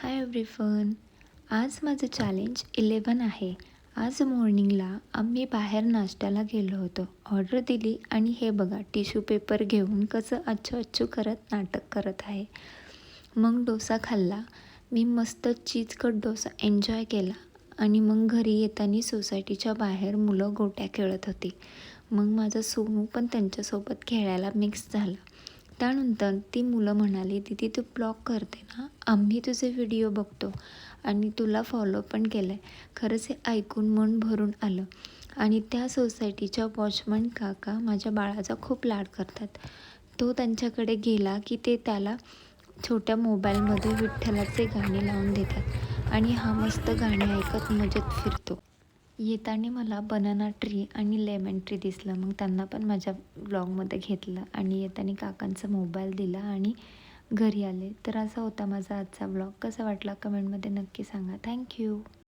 Hi everyone. आज माझं challenge 11 आहे. आज मॉर्निंगला आम्ही बाहेर नाश्त्याला गेलो होतो. ऑर्डर दिली आणि हे बघा टिश्यू पेपर घेऊन कसं अच्छू अच्छू करत नाटक करत आहे. मग डोसा खाल्ला. मी मस्त चीज कट डोसा एन्जॉय केला आणि मग घरी येताना सोसायटीच्या बाहेर मुलं गोट्या खेळत होती. मग माझा सोनू पण त्यांच्यासोबत खेळायला मिक्स झाला. त्यानंतर ती मुलं म्हणाली, दीदी तू ब्लॉग करते ना, आम्ही तुझे व्हिडिओ बघतो आणि तुला फॉलो पण केलं आहे. खरंच हे ऐकून मन भरून आलं. आणि त्या सोसायटीच्या वॉचमन काका माझ्या बाळाचा खूप लाड करतात. तो त्यांच्याकडे गेला की ते त्याला छोट्या मोबाईलमध्ये विठ्ठलाचे गाणे लावून देतात आणि हा मस्त गाणे ऐकत मजेत फिरतो. येताना मला बनाना ट्री आणि लेमन ट्री दिसलं. मग त्यांना पण माझ्या ब्लॉगमध्ये घेतलं आणि येताना काकांचा मोबाईल दिला आणि घरी आले. तर असा होता माझा आजचा ब्लॉग. कसा वाटला कमेंटमध्ये नक्की सांगा. थँक्यू.